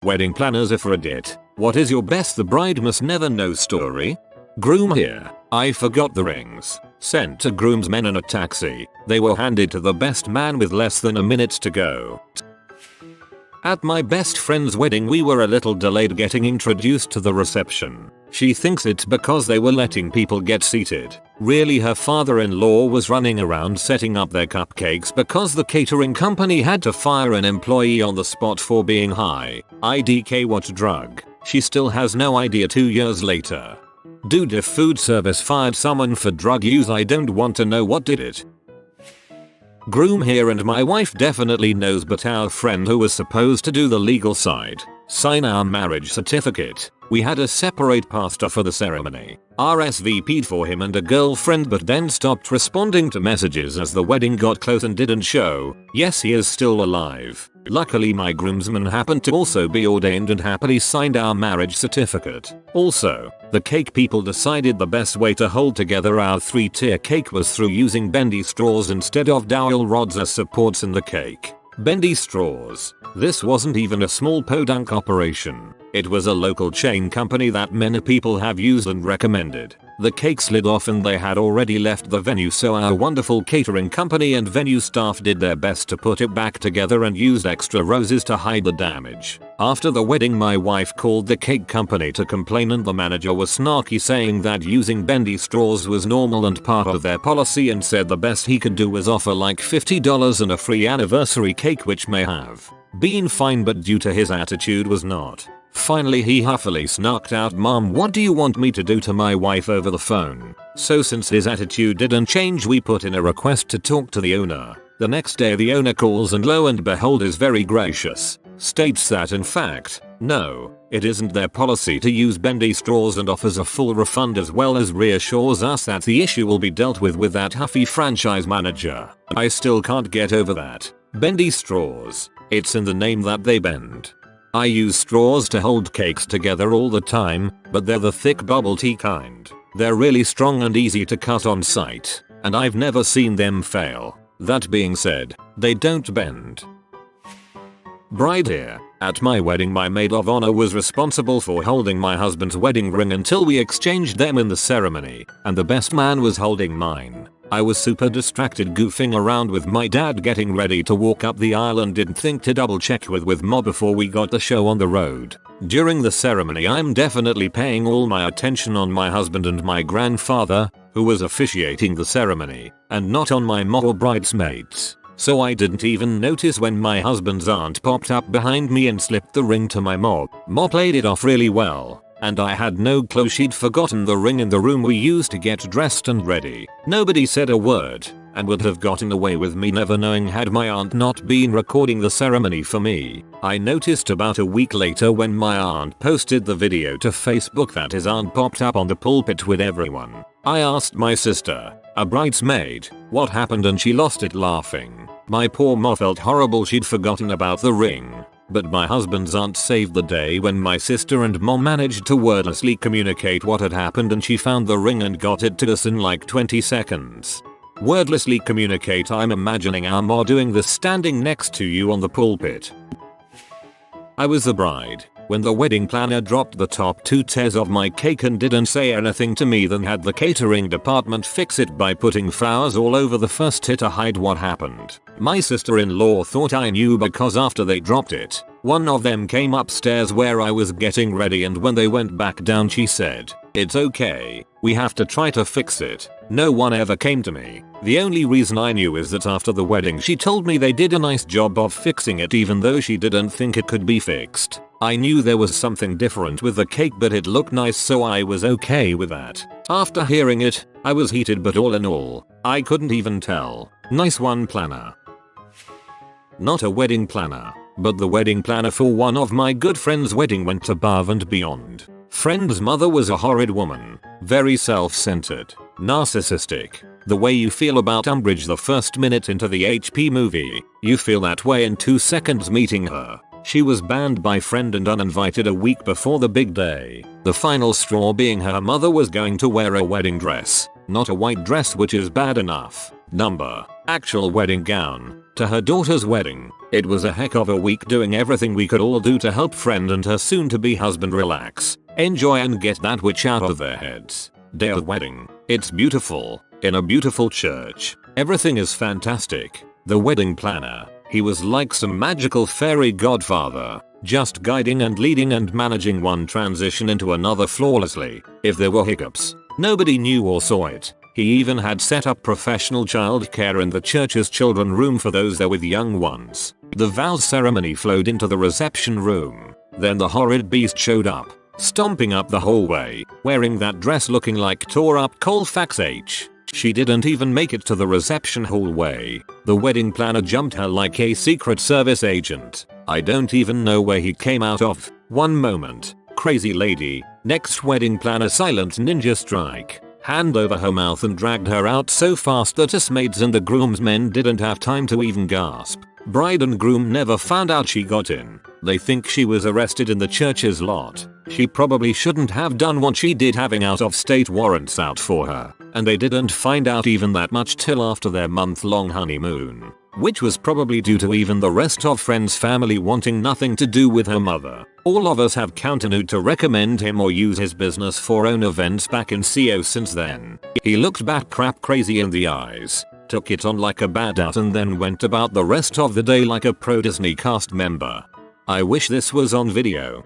Wedding planners AskReddit. What is your best the bride must never know story? Groom here. I forgot the rings. Sent to groomsmen in a taxi. They were handed to the best man with less than a minute to go. At my best friend's wedding we were a little delayed getting introduced to the reception. She thinks it's because they were letting people get seated. Really, her father-in-law was running around setting up their cupcakes because the catering company had to fire an employee on the spot for being high. IDK what drug? She still has no idea 2 years later. Dude, if food service fired someone for drug use I don't want to know what did it. Groom here and my wife definitely knows, but our friend who was supposed to do the legal side, sign our marriage certificate, we had a separate pastor for the ceremony. RSVP'd for him and a girlfriend but then stopped responding to messages as the wedding got close and didn't show. Yes, he is still alive. Luckily my groomsman happened to also be ordained and happily signed our marriage certificate. Also, the cake people decided the best way to hold together our 3-tier cake was through using bendy straws instead of dowel rods as supports in the cake. Bendy straws. This wasn't even a small podunk operation. It was a local chain company that many people have used and recommended. The cake slid off and they had already left the venue, so our wonderful catering company and venue staff did their best to put it back together and used extra roses to hide the damage. After the wedding my wife called the cake company to complain and the manager was snarky, saying that using bendy straws was normal and part of their policy, and said the best he could do was offer like $50 and a free anniversary cake, which may have been fine but due to his attitude was not. Finally he huffily snarked out, "Mom, what do you want me to do?" to my wife over the phone. So since his attitude didn't change we put in a request to talk to the owner. The next day the owner calls and lo and behold is very gracious. States that in fact, no, it isn't their policy to use bendy straws and offers a full refund, as well as reassures us that the issue will be dealt with that huffy franchise manager. I still can't get over that. Bendy straws. It's in the name that they bend. I use straws to hold cakes together all the time, but they're the thick bubble tea kind. They're really strong and easy to cut on site, and I've never seen them fail. That being said, they don't bend. Bride here. At my wedding my maid of honor was responsible for holding my husband's wedding ring until we exchanged them in the ceremony, and the best man was holding mine. I was super distracted goofing around with my dad getting ready to walk up the aisle and didn't think to double check with Mom before we got the show on the road. During the ceremony I'm definitely paying all my attention on my husband and my grandfather, who was officiating the ceremony, and not on my mom or bridesmaids. So I didn't even notice when my husband's aunt popped up behind me and slipped the ring to my mom. Mom played it off really well, and I had no clue she'd forgotten the ring in the room we used to get dressed and ready. Nobody said a word, and would have gotten away with me never knowing had my aunt not been recording the ceremony for me. I noticed about a week later when my aunt posted the video to Facebook that his aunt popped up on the pulpit with everyone. I asked my sister, a bridesmaid, what happened, and she lost it laughing. My poor mom felt horrible she'd forgotten about the ring. But my husband's aunt saved the day when my sister and mom managed to wordlessly communicate what had happened, and she found the ring and got it to us in like 20 seconds. Wordlessly communicate. I'm imagining our mom doing this standing next to you on the pulpit. I was the bride when the wedding planner dropped the top 2 tiers of my cake and didn't say anything to me, then had the catering department fix it by putting flowers all over the first tier to hide what happened. My sister-in-law thought I knew because after they dropped it, one of them came upstairs where I was getting ready, and when they went back down she said, "It's okay, we have to try to fix it." No one ever came to me. The only reason I knew is that after the wedding she told me they did a nice job of fixing it, even though she didn't think it could be fixed. I knew there was something different with the cake, but it looked nice, so I was okay with that. After hearing it, I was heated, but all in all, I couldn't even tell. Nice one, planner. Not a wedding planner, but the wedding planner for one of my good friends' wedding went above and beyond. Friend's mother was a horrid woman, very self-centered, narcissistic. The way you feel about Umbridge the first minute into the HP movie, you feel that way in 2 seconds meeting her. She was banned by friend and uninvited a week before the big day. The final straw being her mother was going to wear a wedding dress, not a white dress, which is bad enough. Actual wedding gown. to her daughter's wedding. It was a heck of a week, doing everything we could all do to help friend and her soon-to-be husband relax, enjoy and get that witch out of their heads. Day of wedding. It's beautiful, in a beautiful church. Everything is fantastic. The wedding planner, he was like some magical fairy godfather, just guiding and leading and managing one transition into another flawlessly. If there were hiccups, nobody knew or saw it. He even had set up professional childcare in the church's children room for those there with young ones. The vows ceremony flowed into the reception room. Then the horrid beast showed up, stomping up the hallway, wearing that dress looking like tore up Colfax H. She didn't even make it to the reception hallway. The wedding planner jumped her like a Secret Service agent. I don't even know where he came out of. One moment, crazy lady. Next, wedding planner silent ninja strike. Hand over her mouth and dragged her out so fast that us maids and the groomsmen didn't have time to even gasp. Bride and groom never found out she got in. They think she was arrested in the church's lot. She probably shouldn't have done what she did, having out of state warrants out for her. And they didn't find out even that much till after their month-long honeymoon, which was probably due to even the rest of friend's family wanting nothing to do with her mother. All of us have continued to recommend him or use his business for own events back in CO since then. He looked bat crap crazy in the eyes, took it on like a badass and then went about the rest of the day like a pro Disney cast member. I wish this was on video.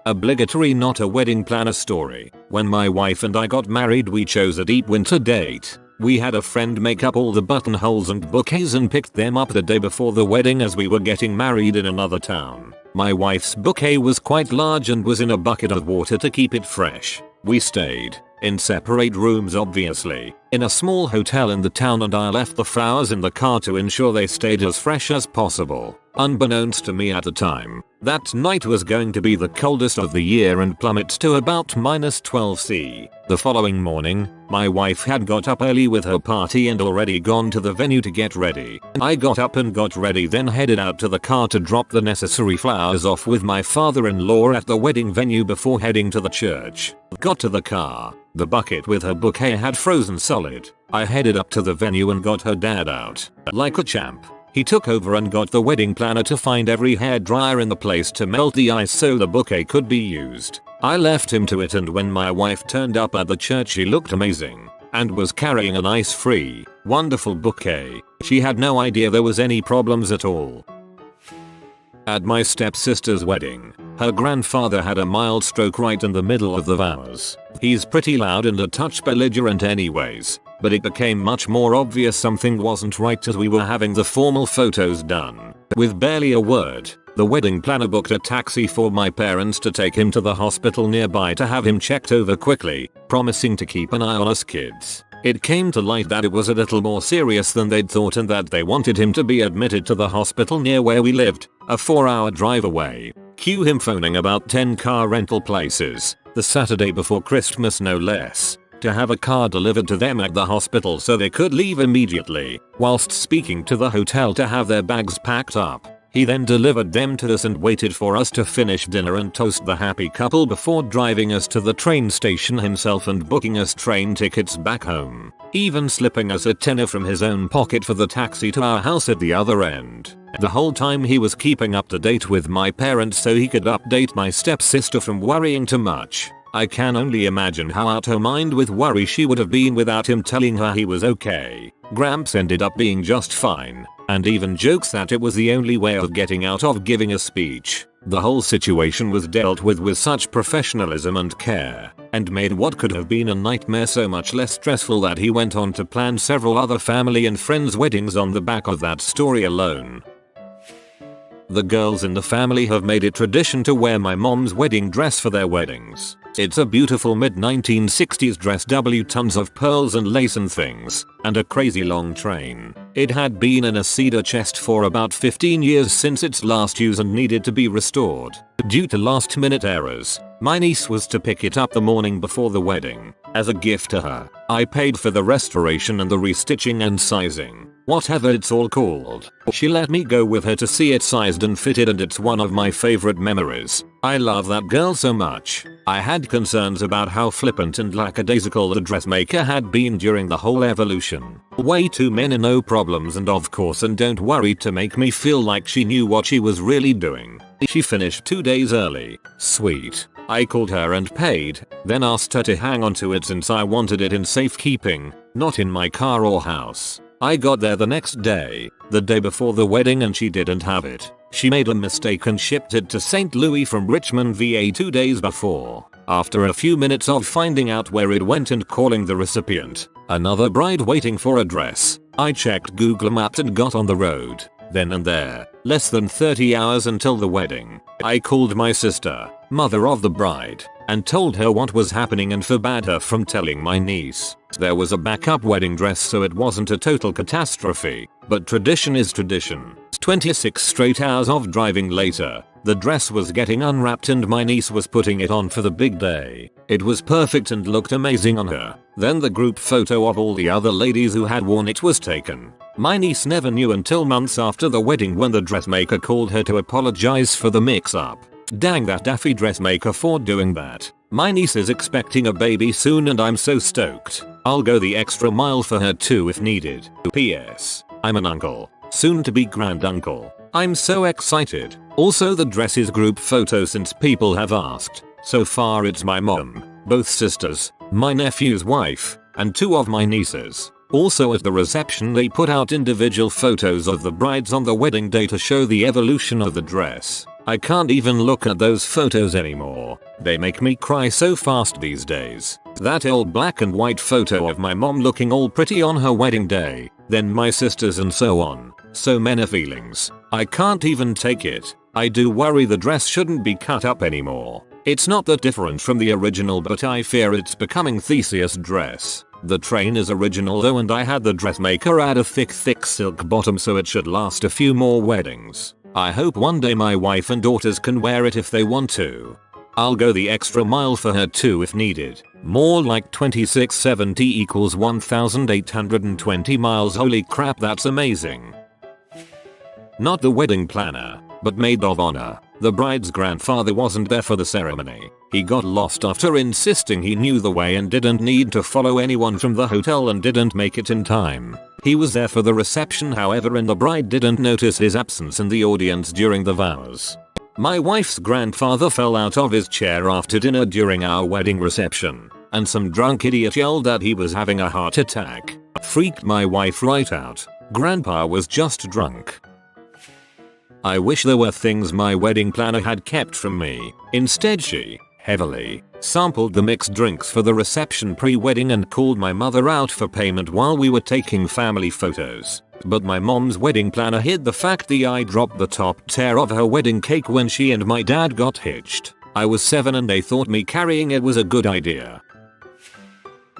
Obligatory not a wedding planner story. When my wife and I got married, we chose a deep winter date. We had a friend make up all the buttonholes and bouquets and picked them up the day before the wedding, as we were getting married in another town. My wife's bouquet was quite large and was in a bucket of water to keep it fresh. We stayed in separate rooms, obviously, in a small hotel in the town, and I left the flowers in the car to ensure they stayed as fresh as possible. Unbeknownst to me at the time, that night was going to be the coldest of the year and plummets to about -12°C. The following morning, my wife had got up early with her party and already gone to the venue to get ready. I got up and got ready, then headed out to the car to drop the necessary flowers off with my father-in-law at the wedding venue before heading to the church. Got to the car. The bucket with her bouquet had frozen solid. I headed up to the venue and got her dad out. Like a champ, he took over and got the wedding planner to find every hairdryer in the place to melt the ice so the bouquet could be used. I left him to it, and when my wife turned up at the church, she looked amazing and was carrying an ice-free, wonderful bouquet. She had no idea there was any problems at all. At my stepsister's wedding, her grandfather had a mild stroke right in the middle of the vows. He's pretty loud and a touch belligerent anyways, but it became much more obvious something wasn't right as we were having the formal photos done. With barely a word, the wedding planner booked a taxi for my parents to take him to the hospital nearby to have him checked over quickly, promising to keep an eye on us kids. It came to light that it was a little more serious than they'd thought, and that they wanted him to be admitted to the hospital near where we lived, a 4-hour drive away. Cue him phoning about 10 car rental places, the Saturday before Christmas no less, to have a car delivered to them at the hospital so they could leave immediately, whilst speaking to the hotel to have their bags packed up. He then delivered them to us and waited for us to finish dinner and toast the happy couple before driving us to the train station himself and booking us train tickets back home, even slipping us a tenner from his own pocket for the taxi to our house at the other end. The whole time he was keeping up to date with my parents so he could update my stepsister from worrying too much. I can only imagine how out her mind with worry she would have been without him telling her he was okay. Gramps ended up being just fine, and even jokes that it was the only way of getting out of giving a speech. The whole situation was dealt with such professionalism and care, and made what could have been a nightmare so much less stressful that he went on to plan several other family and friends' weddings on the back of that story alone. The girls in the family have made it tradition to wear my mom's wedding dress for their weddings. It's a beautiful mid-1960s dress, tons of pearls and lace and things, and a crazy long train. It had been in a cedar chest for about 15 years since its last use and needed to be restored. Due to last-minute errors, my niece was to pick it up the morning before the wedding. As a gift to her, I paid for the restoration and the restitching and sizing, whatever it's all called. She let me go with her to see it sized and fitted, and it's one of my favorite memories. I love that girl so much. I had concerns about how flippant and lackadaisical the dressmaker had been during the whole evolution. Way too many no problems and of course and don't worry to make me feel like she knew what she was really doing. She finished 2 days early. Sweet. I called her and paid, then asked her to hang on to it since I wanted it in safekeeping, not in my car or house. I got there the next day, the day before the wedding, and she didn't have it. She made a mistake and shipped it to St. Louis from Richmond, VA 2 days before. After a few minutes of finding out where it went and calling the recipient, another bride waiting for a dress, I checked Google Maps and got on the road. Then and there, less than 30 hours until the wedding, I called my sister, mother of the bride, and told her what was happening and forbade her from telling my niece. There was a backup wedding dress so it wasn't a total catastrophe, but tradition is tradition. 26 straight hours of driving later, the dress was getting unwrapped and my niece was putting it on for the big day. It was perfect and looked amazing on her. Then the group photo of all the other ladies who had worn it was taken. My niece never knew until months after the wedding when the dressmaker called her to apologize for the mix-up. Dang that daffy dressmaker for doing that. My niece is expecting a baby soon and I'm so stoked. I'll go the extra mile for her too if needed. P.S. I'm an uncle. Soon to be granduncle. I'm so excited. Also the dress is group photo since people have asked. So far it's my mom, both sisters, my nephew's wife, and 2 of my nieces. Also at the reception they put out individual photos of the brides on the wedding day to show the evolution of the dress. I can't even look at those photos anymore. They make me cry so fast these days. That old black and white photo of my mom looking all pretty on her wedding day, then my sisters and so on. So many feelings. I can't even take it. I do worry the dress shouldn't be cut up anymore. It's not that different from the original but I fear it's becoming Theseus' dress. The train is original though and I had the dressmaker add a thick silk bottom so it should last a few more weddings. I hope one day my wife and daughters can wear it if they want to. I'll go the extra mile for her too if needed. More like 2670 equals 1820 miles. Holy crap, that's amazing. Not the wedding planner, but maid of honor. The bride's grandfather wasn't there for the ceremony. He got lost after insisting he knew the way and didn't need to follow anyone from the hotel and didn't make it in time. He was there for the reception however and the bride didn't notice his absence in the audience during the vows. My wife's grandfather fell out of his chair after dinner during our wedding reception, and some drunk idiot yelled that he was having a heart attack. Freaked my wife right out. Grandpa was just drunk. I wish there were things my wedding planner had kept from me. Instead she heavily sampled the mixed drinks for the reception pre-wedding and called my mother out for payment while we were taking family photos. But my mom's wedding planner hid the fact that I dropped the top tier of her wedding cake when she and my dad got hitched. I was 7 and they thought me carrying it was a good idea.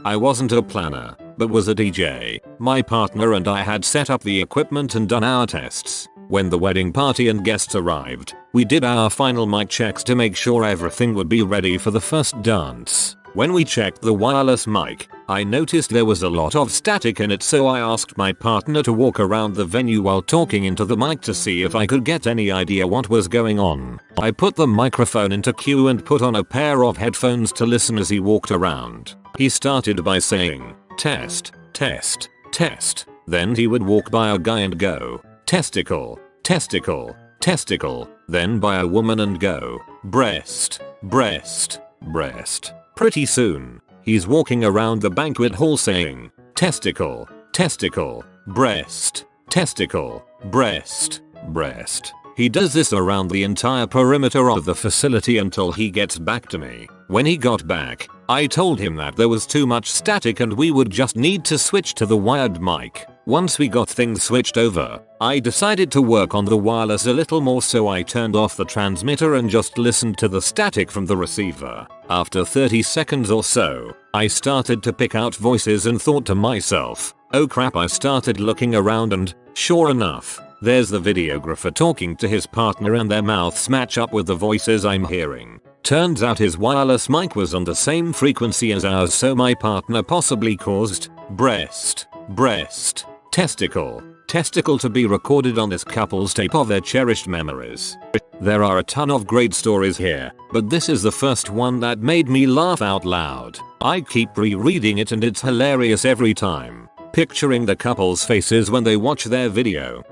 I wasn't a planner, but was a DJ. My partner and I had set up the equipment and done our tests. When the wedding party and guests arrived, we did our final mic checks to make sure everything would be ready for the first dance. When we checked the wireless mic, I noticed there was a lot of static in it, so I asked my partner to walk around the venue while talking into the mic to see if I could get any idea what was going on. I put the microphone into queue and put on a pair of headphones to listen as he walked around. He started by saying, "Test, test, test." Then he would walk by a guy and go, "Testicle, testicle, testicle." Then by a woman and go, "Breast, breast, breast." Pretty soon, he's walking around the banquet hall saying, "Testicle, testicle, breast, testicle, breast, breast." He does this around the entire perimeter of the facility until he gets back to me. When he got back, I told him that there was too much static and we would just need to switch to the wired mic. Once we got things switched over, I decided to work on the wireless a little more, so I turned off the transmitter and just listened to the static from the receiver. After 30 seconds or so, I started to pick out voices and thought to myself, "Oh crap." I started looking around and, sure enough, there's the videographer talking to his partner and their mouths match up with the voices I'm hearing. Turns out his wireless mic was on the same frequency as ours, so my partner possibly caused breast, breast, testicle, testicle to be recorded on this couple's tape of their cherished memories. There are a ton of great stories here, but this is the first one that made me laugh out loud. I keep rereading it and it's hilarious every time. Picturing the couple's faces when they watch their video.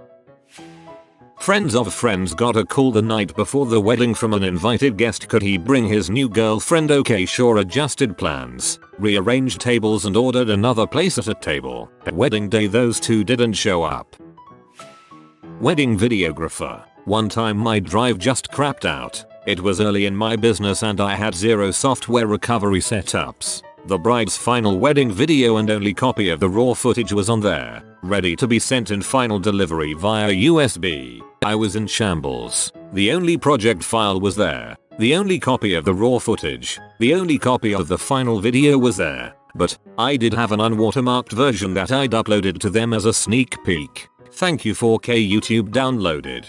Friends of friends got a call the night before the wedding from an invited guest. Could he bring his new girlfriend? Okay, sure. Adjusted plans, rearranged tables and ordered another place at a table. Wedding day those two didn't show up. Wedding videographer. One time my drive just crapped out. It was early in my business and I had zero software recovery setups. The bride's final wedding video and only copy of the raw footage was on there, ready to be sent in final delivery via USB. I was in shambles. The only project file was there. The only copy of the raw footage. The only copy of the final video was there. But I did have an unwatermarked version that I'd uploaded to them as a sneak peek. Thank you 4K YouTube downloaded.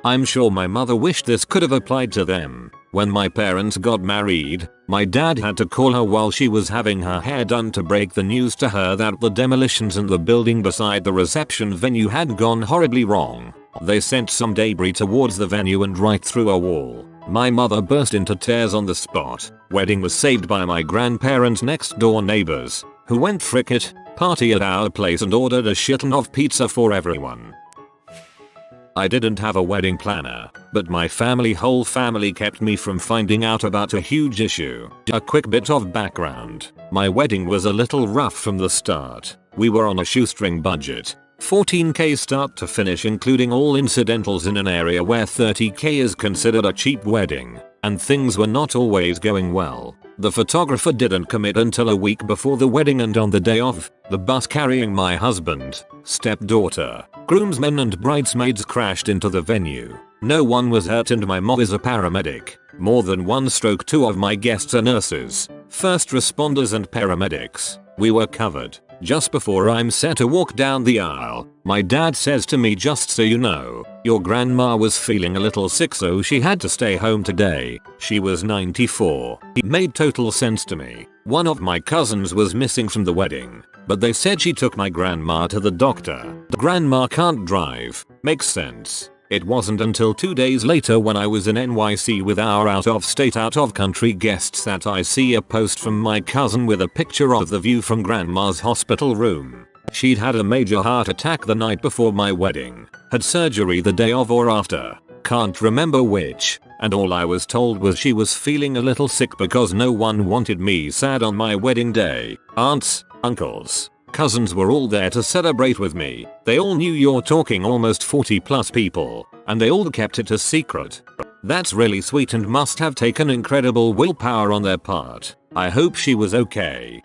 I'm sure my mother wished this could have applied to them. When my parents got married, my dad had to call her while she was having her hair done to break the news to her that the demolitions in the building beside the reception venue had gone horribly wrong. They sent some debris towards the venue and right through a wall. My mother burst into tears on the spot. Wedding was saved by my grandparents' next door neighbors, who went frick it, party at our place and ordered a shitton of pizza for everyone. I didn't have a wedding planner, but my whole family kept me from finding out about a huge issue. A quick bit of background. My wedding was a little rough from the start. We were on a shoestring budget. $14K start to finish including all incidentals in an area where $30K is considered a cheap wedding, and things were not always going well. The photographer didn't commit until a week before the wedding, and on the day of, the bus carrying my husband, stepdaughter, groomsmen and bridesmaids crashed into the venue. No one was hurt and my mom is a paramedic. More than one stroke. Two of my guests are nurses, first responders and paramedics. We were covered. Just before I'm set to walk down the aisle, my dad says to me, just so you know, your grandma was feeling a little sick so she had to stay home today. She was 94. It made total sense to me. One of my cousins was missing from the wedding, but they said she took my grandma to the doctor. The grandma can't drive. Makes sense. It wasn't until 2 days later when I was in NYC with our out-of-state, out-of-country guests that I see a post from my cousin with a picture of the view from grandma's hospital room. She'd had a major heart attack the night before my wedding, had surgery the day of or after, can't remember which, and all I was told was she was feeling a little sick because no one wanted me sad on my wedding day. Aunts, uncles, cousins were all there to celebrate with me. They all knew. You're talking almost 40 plus people, and they all kept it a secret. That's really sweet and must have taken incredible willpower on their part. I hope she was okay.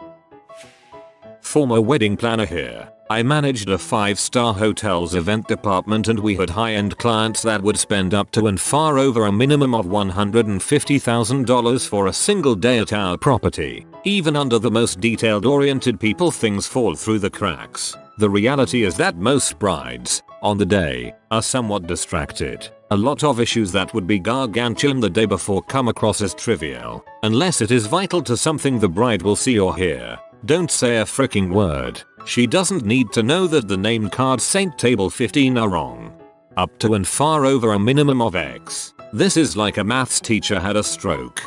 Former wedding planner here. I managed a 5-star hotel's event department and we had high-end clients that would spend up to and far over a minimum of $150,000 for a single day at our property. Even under the most detailed-oriented people, things fall through the cracks. The reality is that most brides, on the day, are somewhat distracted. A lot of issues that would be gargantuan the day before come across as trivial, unless it is vital to something the bride will see or hear. Don't say a freaking word. She doesn't need to know that the name cards Saint Table 15 are wrong. Up to and far over a minimum of X. This is like a maths teacher had a stroke.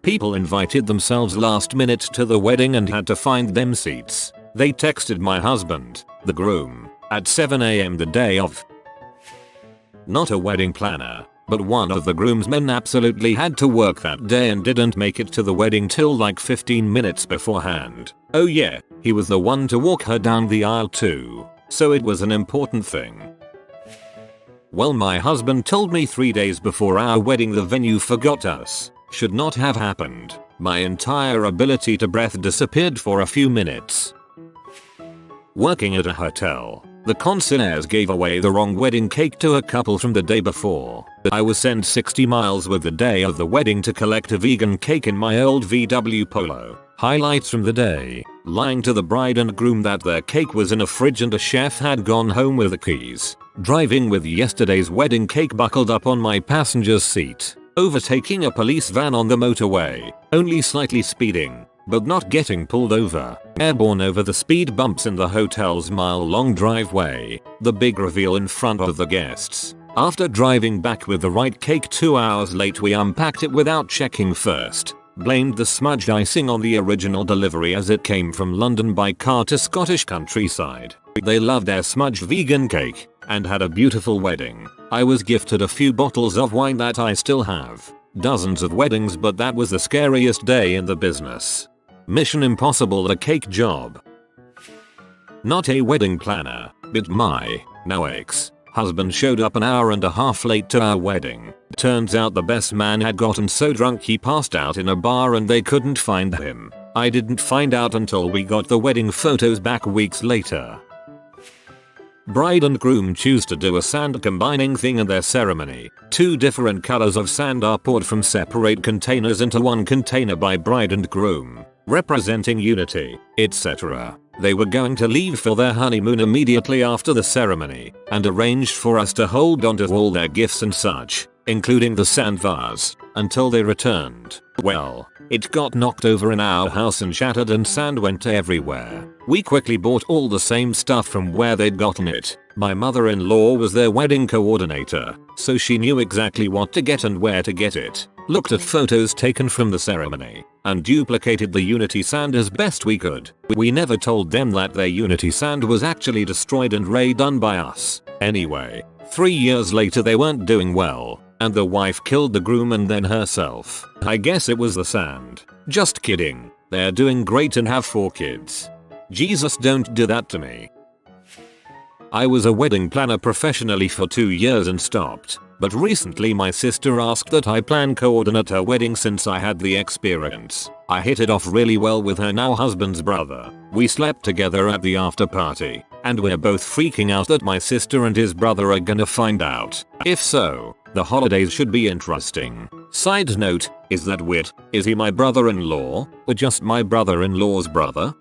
People invited themselves last minute to the wedding and had to find them seats. They texted my husband, the groom, at 7 AM the day of. Not a wedding planner, but one of the groomsmen absolutely had to work that day and didn't make it to the wedding till like 15 minutes beforehand. Oh yeah, he was the one to walk her down the aisle too, so it was an important thing. Well, my husband told me 3 days before our wedding the venue forgot us. Should not have happened. My entire ability to breath disappeared for a few minutes. Working at a hotel, the concierge gave away the wrong wedding cake to a couple from the day before. I was sent 60 miles with the day of the wedding to collect a vegan cake in my old VW Polo. Highlights from the day: lying to the bride and groom that their cake was in a fridge and a chef had gone home with the keys. Driving with yesterday's wedding cake buckled up on my passenger's seat. Overtaking a police van on the motorway, only slightly speeding, but not getting pulled over. Airborne over the speed bumps in the hotel's mile-long driveway. The big reveal in front of the guests. After driving back with the right cake 2 hours late, we unpacked it without checking first. Blamed the smudged icing on the original delivery as it came from London by car to Scottish countryside. They loved their smudged vegan cake and had a beautiful wedding. I was gifted a few bottles of wine that I still have. Dozens of weddings, but that was the scariest day in the business. Mission Impossible, the cake job. Not a wedding planner, but my now ex-husband showed up an hour and a half late to our wedding. Turns out the best man had gotten so drunk he passed out in a bar and they couldn't find him. I didn't find out until we got the wedding photos back weeks later. Bride and groom choose to do a sand combining thing in their ceremony. 2 different colors of sand are poured from separate containers into one container by bride and groom, representing unity, etc. They were going to leave for their honeymoon immediately after the ceremony and arranged for us to hold on to all their gifts and such, including the sand vase, until they returned. Well, it got knocked over in our house and shattered and sand went everywhere. We quickly bought all the same stuff from where they'd gotten it. My mother-in-law was their wedding coordinator, so she knew exactly what to get and where to get it. Looked at photos taken from the ceremony and duplicated the unity sand as best we could. We never told them that their unity sand was actually destroyed and redone by us. Anyway, 3 years later they weren't doing well, and the wife killed the groom and then herself. I guess it was the sand. Just kidding. They're doing great and have 4 kids. Jesus, don't do that to me. I was a wedding planner professionally for 2 years and stopped, but recently my sister asked that I plan coordinate her wedding since I had the experience. I hit it off really well with her now husband's brother. We slept together at the after party, and we're both freaking out that my sister and his brother are gonna find out. If so, the holidays should be interesting. Side note, is that weird? Is he my brother-in-law, or just my brother-in-law's brother?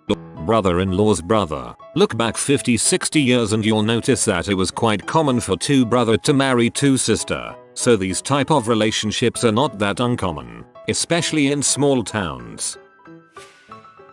Brother-in-law's brother. Look back 50-60 years and you'll notice that it was quite common for 2 brother to marry 2 sister, so these type of relationships are not that uncommon, especially in small towns.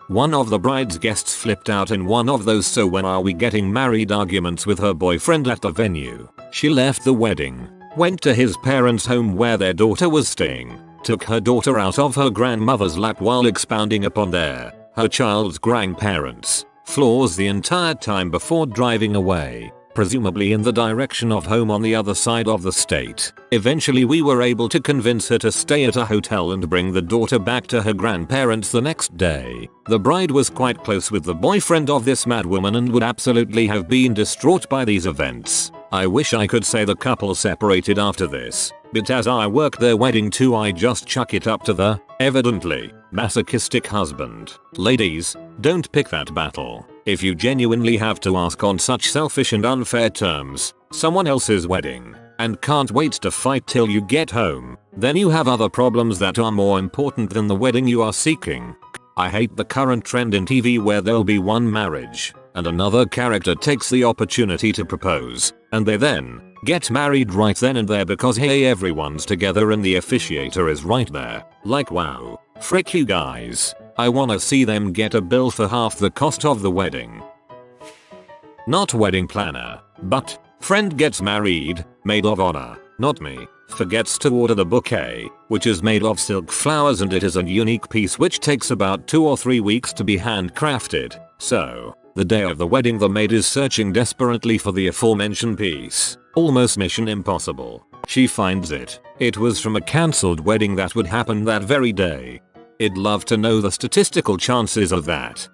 One of the bride's guests flipped out in one of those "so when are we getting married" arguments with her boyfriend at the venue. She left the wedding, went to his parents' home where their daughter was staying, took her daughter out of her grandmother's lap while expounding upon her child's grandparents' flaws the entire time before driving away, presumably in the direction of home on the other side of the state. Eventually we were able to convince her to stay at a hotel and bring the daughter back to her grandparents the next day. The bride was quite close with the boyfriend of this madwoman and would absolutely have been distraught by these events. I wish I could say the couple separated after this, but as I work their wedding too, I just chuck it up to the, evidently, masochistic husband. Ladies, don't pick that battle. If you genuinely have to ask on such selfish and unfair terms someone else's wedding and can't wait to fight till you get home, then you have other problems that are more important than the wedding you are seeking. I hate the current trend in TV where there'll be one marriage and another character takes the opportunity to propose, and they then get married right then and there because hey, everyone's together and the officiator is right there. Like, wow, frick you guys. I wanna see them get a bill for half the cost of the wedding. Not wedding planner, but friend gets married, maid of honor, not me, forgets to order the bouquet, which is made of silk flowers and it is a unique piece which takes about 2 or 3 weeks to be handcrafted. So, the day of the wedding the maid is searching desperately for the aforementioned piece. Almost mission impossible. She finds it. It was from a cancelled wedding that would happen that very day. I'd love to know the statistical chances of that.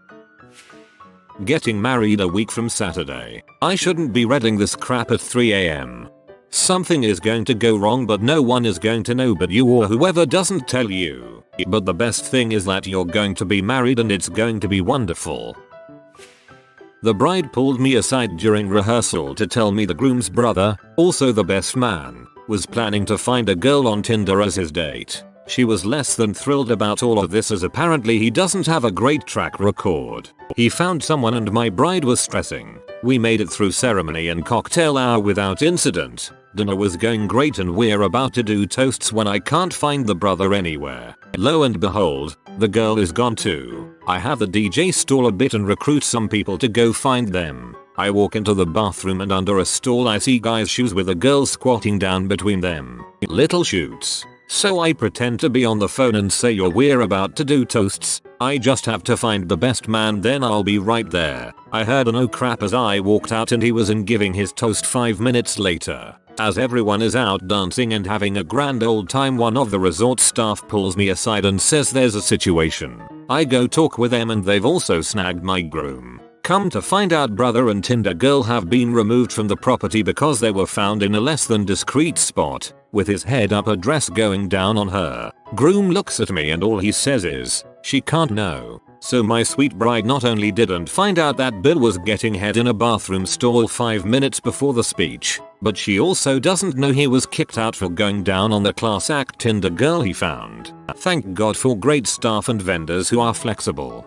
Getting married a week from Saturday. I shouldn't be reading this crap at 3 AM. Something is going to go wrong but no one is going to know but you or whoever doesn't tell you. But the best thing is that you're going to be married and it's going to be wonderful. The bride pulled me aside during rehearsal to tell me the groom's brother, also the best man, was planning to find a girl on Tinder as his date. She was less than thrilled about all of this as apparently he doesn't have a great track record. He found someone and my bride was stressing. We made it through ceremony and cocktail hour without incident. Dinner was going great and we're about to do toasts when I can't find the brother anywhere. Lo and behold, the girl is gone too. I have the DJ stall a bit and recruit some people to go find them. I walk into the bathroom and under a stall I see guys' shoes with a girl squatting down between them. Little shoots. So I pretend to be on the phone and say, we're about to do toasts. I just have to find the best man, then I'll be right there. I heard an oh crap as I walked out and he was in giving his toast 5 minutes later. As everyone is out dancing and having a grand old time, one of the resort staff pulls me aside and says there's a situation. I go talk with them and they've also snagged my groom. Come to find out, brother and Tinder girl have been removed from the property because they were found in a less than discreet spot, with his head up, a dress going down on her. Groom looks at me and all he says is, she can't know. So my sweet bride not only didn't find out that Bill was getting head in a bathroom stall 5 minutes before the speech, but she also doesn't know he was kicked out for going down on the class act Tinder girl he found. Thank God for great staff and vendors who are flexible.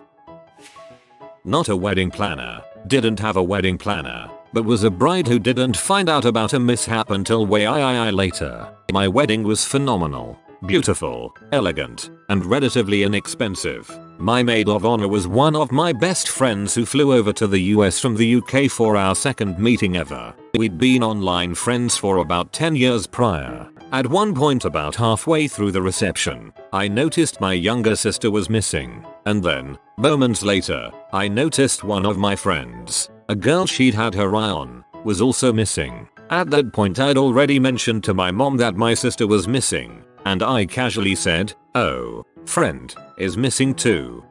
Not a wedding planner, didn't have a wedding planner, but was a bride who didn't find out about a mishap until way later. My wedding was phenomenal, beautiful, elegant, and relatively inexpensive. My maid of honor was one of my best friends who flew over to the US from the UK for our second meeting ever. We'd been online friends for about 10 years prior. At one point about halfway through the reception, I noticed my younger sister was missing, and then, moments later, I noticed one of my friends, a girl she'd had her eye on, was also missing. At that point I'd already mentioned to my mom that my sister was missing, and I casually said, "Oh, friend is missing too."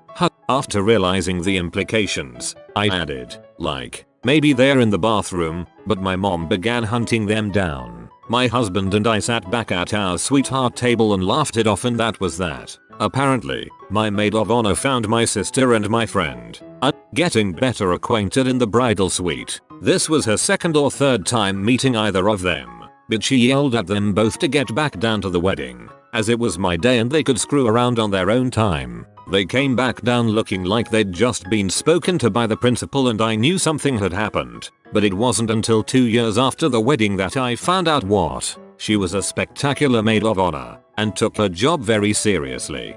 After realizing the implications, I added, like, maybe they're in the bathroom, but my mom began hunting them down. My husband and I sat back at our sweetheart table and laughed it off, and that was that. Apparently, my maid of honor found my sister and my friend getting better acquainted in the bridal suite. This was her second or third time meeting either of them, but she yelled at them both to get back down to the wedding, as it was my day and they could screw around on their own time. They came back down looking like they'd just been spoken to by the principal, and I knew something had happened, but it wasn't until 2 years after the wedding that I found out what. She was a spectacular maid of honor and took her job very seriously.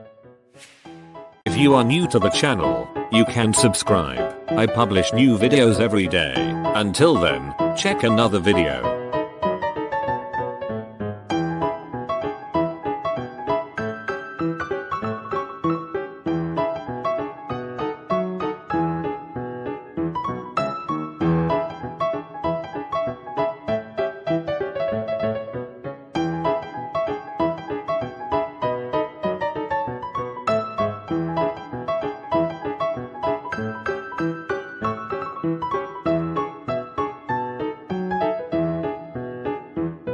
If you are new to the channel, you can subscribe. I publish new videos every day. Until then, check another video.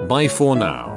Bye for now.